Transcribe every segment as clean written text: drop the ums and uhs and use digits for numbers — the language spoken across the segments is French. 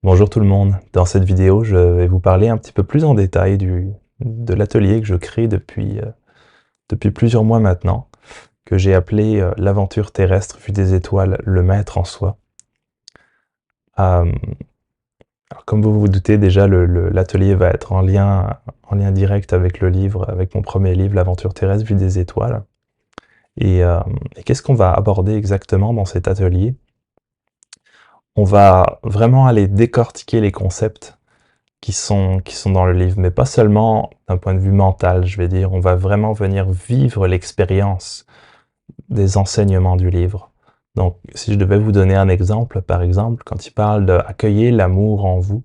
Bonjour tout le monde, dans cette vidéo je vais vous parler un petit peu plus en détail de l'atelier que je crée depuis plusieurs mois maintenant, que j'ai appelé l'aventure terrestre vue des étoiles, le maître en soi. Euh, alors comme vous vous doutez déjà, l'atelier va être en lien direct avec le livre, avec mon premier livre, l'aventure terrestre vue des étoiles. Et qu'est-ce qu'on va aborder exactement dans cet atelier? On va vraiment aller décortiquer les concepts qui sont dans le livre, mais pas seulement d'un point de vue mental, je vais dire. On va vraiment venir vivre l'expérience des enseignements du livre. Donc, si je devais vous donner un exemple, par exemple, quand il parle d'accueillir l'amour en vous,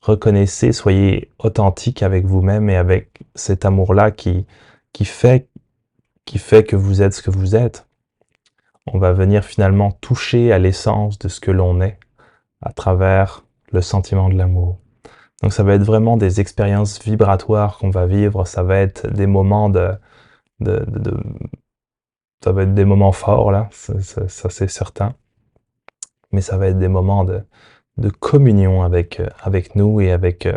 reconnaissez, soyez authentique avec vous-même et avec cet amour-là qui fait, qui fait que vous êtes ce que vous êtes. On va venir finalement toucher à l'essence de ce que l'on est à travers le sentiment de l'amour. Donc ça va être vraiment des expériences vibratoires qu'on va vivre, ça va être des moments de, de- de- ça va être des moments forts là, ça, c'est certain, mais ça va être des moments de communion avec nous et avec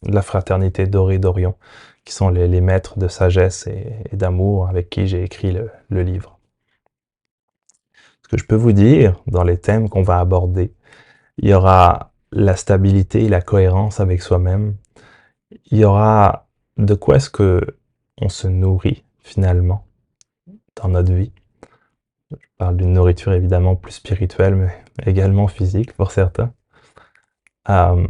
la fraternité dorée d'Orion, qui sont les maîtres de sagesse et d'amour avec qui j'ai écrit le livre. Ce que je peux vous dire dans les thèmes qu'on va aborder, il y aura la stabilité et la cohérence avec soi-même. Il y aura de quoi est-ce que on se nourrit finalement dans notre vie. Je parle d'une nourriture évidemment plus spirituelle, mais également physique pour certains. Euh,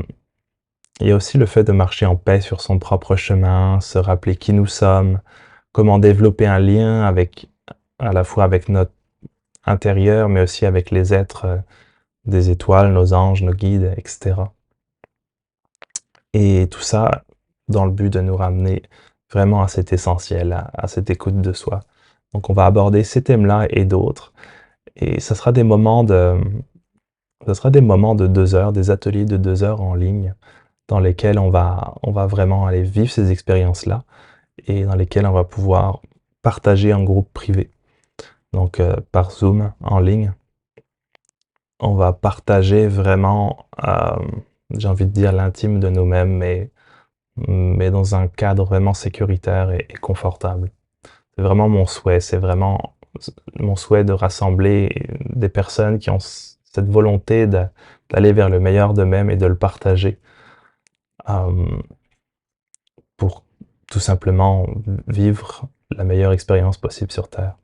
il y a aussi le fait de marcher en paix sur son propre chemin, se rappeler qui nous sommes, comment développer un lien avec, à la fois avec notre intérieur, mais aussi avec les êtres des étoiles, nos anges, nos guides, etc. Et tout ça dans le but de nous ramener vraiment à cet essentiel, à cette écoute de soi. Donc on va aborder ces thèmes-là et d'autres. Et ce sera des moments de 2 heures, des ateliers de 2 heures en ligne, dans lesquels on va vraiment aller vivre ces expériences-là et dans lesquels on va pouvoir partager en groupe privé. Donc par Zoom en ligne, on va partager vraiment, j'ai envie de dire l'intime de nous-mêmes, mais dans un cadre vraiment sécuritaire et confortable. C'est vraiment mon souhait, c'est vraiment mon souhait de rassembler des personnes qui ont cette volonté d'aller vers le meilleur d'eux-mêmes et de le partager euh, pour tout simplement vivre la meilleure expérience possible sur Terre.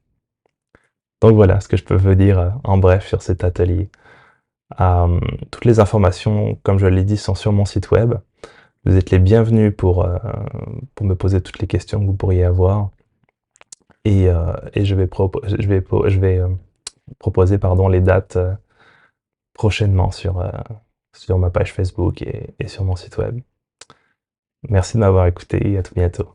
Donc voilà ce que je peux vous dire en bref sur cet atelier. Euh, Toutes les informations, comme je l'ai dit, sont sur mon site web. Vous êtes les bienvenus pour me poser toutes les questions que vous pourriez avoir. Et je vais proposer pardon, les dates prochainement sur ma page Facebook et sur mon site web. Merci de m'avoir écouté et à tout bientôt.